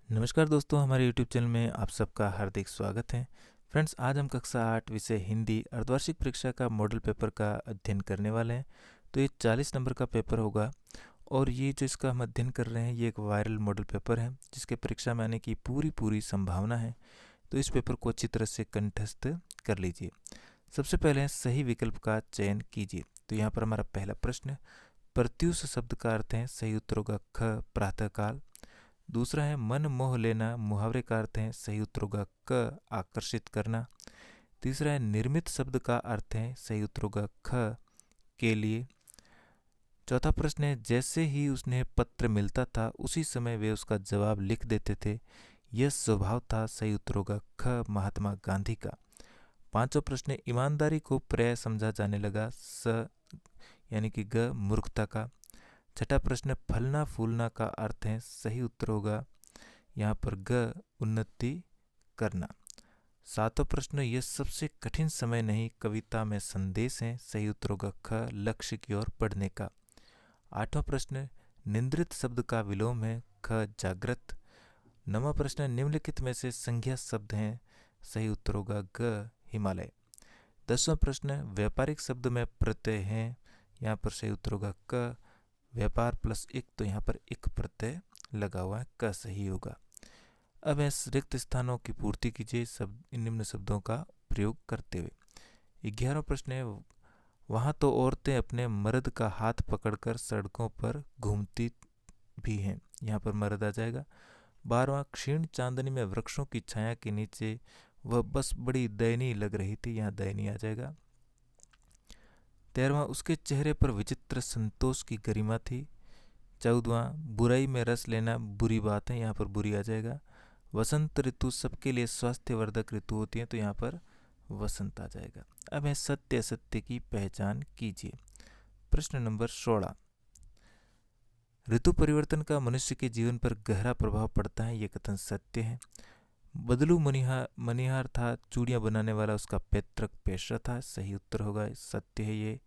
नमस्कार दोस्तों, हमारे YouTube चैनल में आप सबका हार्दिक स्वागत है। फ्रेंड्स, आज हम कक्षा 8 विषय हिंदी अर्धवार्षिक परीक्षा का मॉडल पेपर का अध्ययन करने वाले हैं। तो ये 40 नंबर का पेपर होगा और ये जो इसका हम अध्ययन कर रहे हैं ये एक वायरल मॉडल पेपर है जिसके परीक्षा में आने की पूरी संभावना है। तो इस पेपर को अच्छी तरह से कंठस्थ कर लीजिए। सबसे पहले सही विकल्प का चयन कीजिए। तो यहाँ पर हमारा पहला प्रश्न, प्रत्यूष शब्द का अर्थ है, सही उत्तर होगा ख प्रातःकाल। दूसरा है मन मोह लेना, मुहावरे का अर्थ है, सही उत्तर होगा क आकर्षित करना। तीसरा है निर्मित शब्द का अर्थ है, सही उत्तर होगा ख के लिए। चौथा प्रश्न है जैसे ही उसने पत्र मिलता था उसी समय वे उसका जवाब लिख देते थे, यह स्वभाव था, सही उत्तर होगा ख महात्मा गांधी का। पांचवा प्रश्न है ईमानदारी को पर्याय समझा जाने लगा, स यानी कि ग मूर्खता का। छठा प्रश्न फलना फूलना का अर्थ है, सही उत्तर होगा यहाँ पर ग उन्नति करना। सातवां प्रश्न यह सबसे कठिन समय नहीं, कविता में संदेश है, सही उत्तर होगा ख लक्ष्य की ओर बढ़ने का। आठवां प्रश्न निंद्रित शब्द का विलोम है, ख जागृत। नौवां प्रश्न निम्नलिखित में से संज्ञा शब्द हैं, सही उत्तर होगा ग हिमालय। 10वां प्रश्न व्यापारिक शब्द में प्रत्यय हैं, यहाँ पर सही उत्तर होगा क व्यापार प्लस एक, तो यहाँ पर एक प्रत्यय लगा हुआ है, क सही होगा। अब इस रिक्त स्थानों की पूर्ति कीजिए निम्न शब्दों का प्रयोग करते हुए। 11वां प्रश्न है वहाँ तो औरतें अपने मर्द का हाथ पकड़कर सड़कों पर घूमती भी हैं, यहाँ पर मर्द आ जाएगा। 12वां क्षीण चांदनी में वृक्षों की छाया के नीचे वह बस बड़ी दयनीय लग रही थी, यहाँ दयनीय आ जाएगा। 13वां उसके चेहरे पर विचित्र संतोष की गरिमा थी। 14वां बुराई में रस लेना बुरी बात है, यहाँ पर बुरी आ जाएगा। वसंत ऋतु सबके लिए स्वास्थ्यवर्धक ऋतु होती है, तो यहाँ पर वसंत आ जाएगा। अब है सत्य असत्य की पहचान कीजिए। प्रश्न नंबर 16, ऋतु परिवर्तन का मनुष्य के जीवन पर गहरा प्रभाव पड़ता है, ये कथन सत्य है। बदलू मनिहार था, चूड़ियां बनाने वाला उसका पैतृक पेशा था, सही उत्तर होगा सत्य है ये।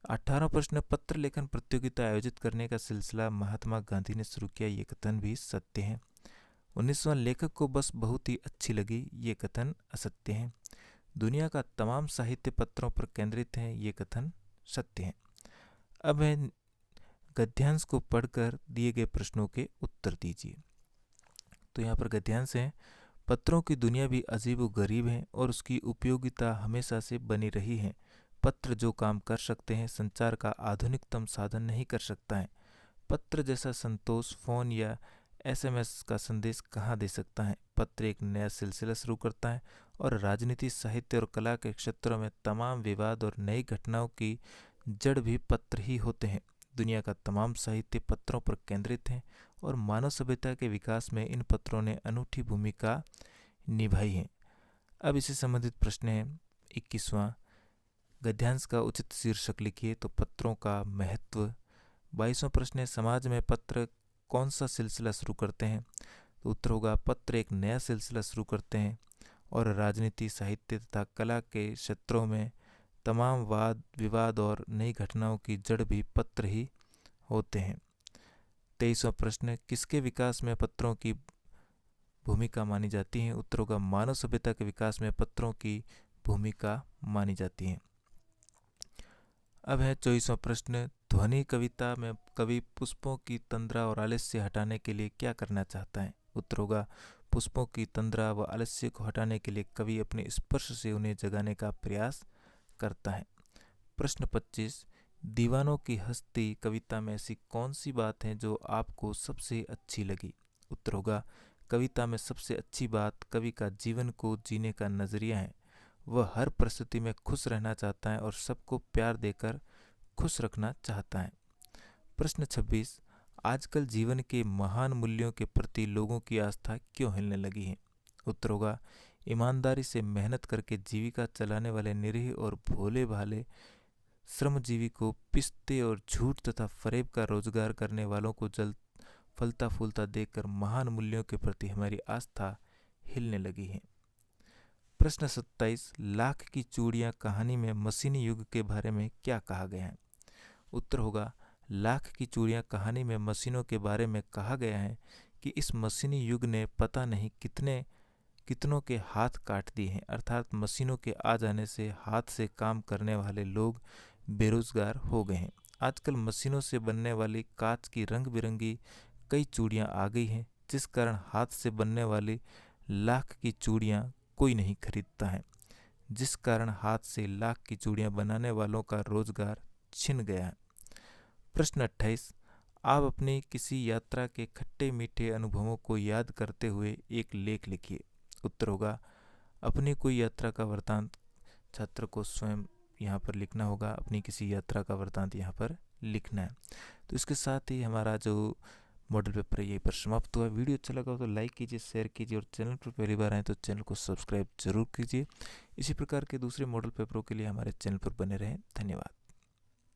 18वां प्रश्न पत्र लेखन प्रतियोगिता आयोजित करने का सिलसिला महात्मा गांधी ने शुरू किया, ये कथन भी सत्य है। 19वां लेखक को बस बहुत ही अच्छी लगी, ये कथन असत्य है। दुनिया का तमाम साहित्य पत्रों पर केंद्रित है, ये कथन सत्य है। अब है गद्यांश को पढ़कर दिए गए प्रश्नों के उत्तर दीजिए। तो यहाँ पर गद्यांश है, पत्रों की दुनिया भी अजीब व गरीब है और उसकी उपयोगिता हमेशा से बनी रही है। पत्र जो काम कर सकते हैं संचार का आधुनिकतम साधन नहीं कर सकता है। पत्र जैसा संतोष फोन या एसएमएस का संदेश कहाँ दे सकता है। पत्र एक नया सिलसिला शुरू करता है और राजनीति, साहित्य और कला के क्षेत्रों में तमाम विवाद और नई घटनाओं की जड़ भी पत्र ही होते हैं। दुनिया का तमाम साहित्य पत्रों पर केंद्रित है और मानव सभ्यता के विकास में इन पत्रों ने अनूठी भूमिका निभाई है। अब इससे संबंधित प्रश्न है 21वां, गद्यांश का उचित शीर्षक लिखिए, तो पत्रों का महत्व। 22वां प्रश्न है समाज में पत्र कौन सा सिलसिला शुरू करते हैं, तो उत्तर होगा पत्र एक नया सिलसिला शुरू करते हैं और राजनीति, साहित्य तथा कला के क्षेत्रों में तमाम वाद विवाद और नई घटनाओं की जड़ भी पत्र ही होते हैं। 23वां प्रश्न किसके विकास में पत्रों की भूमिका मानी जाती है, उत्तर होगा मानव सभ्यता के विकास में पत्रों की भूमिका मानी जाती है। अब है 24वां प्रश्न, ध्वनि कविता में कवि पुष्पों की तंद्रा और आलस्य हटाने के लिए क्या करना चाहता है, उत्तर होगा पुष्पों की तंद्रा व आलस्य को हटाने के लिए कवि अपने स्पर्श से उन्हें जगाने का प्रयास करता है। प्रश्न 25, दीवानों की हस्ती कविता में ऐसी कौन सी बात है जो आपको सबसे अच्छी लगी, उत्तर होगा कविता में सबसे अच्छी बात कवि का जीवन को जीने का नजरिया है। वह हर परिस्थिति में खुश रहना चाहता है और सबको प्यार देकर खुश रखना चाहता है। प्रश्न 26, आजकल जीवन के महान मूल्यों के प्रति लोगों की आस्था क्यों हिलने लगी है, उत्तर होगा ईमानदारी से मेहनत करके जीविका चलाने वाले निरीह और भोले भाले श्रमजीवी को पिस्ते और झूठ तथा फरेब का रोजगार करने वालों को जल्द फलता फूलता देखकर महान मूल्यों के प्रति हमारी आस्था हिलने लगी है। प्रश्न 27, लाख की चूड़ियां कहानी में मशीनी युग के बारे में क्या कहा गया है, उत्तर होगा लाख की चूड़ियां कहानी में मशीनों के बारे में कहा गया है कि इस मशीनी युग ने पता नहीं कितनों के हाथ काट दिए हैं। अर्थात मशीनों के आ जाने से हाथ से काम करने वाले लोग बेरोजगार हो गए हैं। आजकल मशीनों से बनने वाली कांच की रंग बिरंगी कई चूड़ियाँ आ गई हैं, जिस कारण हाथ से बनने वाली लाख की चूड़ियाँ कोई नहीं खरीदता है, जिस कारण हाथ से लाख की चूड़ियाँ बनाने वालों का रोजगार छिन गया है। प्रश्न 28, आप अपनी किसी यात्रा के खट्टे मीठे अनुभवों को याद करते हुए एक लेख लिखिए। उत्तर होगा अपनी कोई यात्रा का वृतांत। छात्र को स्वयं यहाँ पर लिखना होगा, अपनी किसी यात्रा का वृतांत यहाँ पर लिखना है। तो इसके साथ ही हमारा जो मॉडल पेपर यहीं पर समाप्त हुआ। वीडियो अच्छा लगा हो तो लाइक कीजिए, शेयर कीजिए और चैनल पर पहली बार आए तो चैनल को सब्सक्राइब जरूर कीजिए। इसी प्रकार के दूसरे मॉडल पेपरों के लिए हमारे चैनल पर बने रहें। धन्यवाद।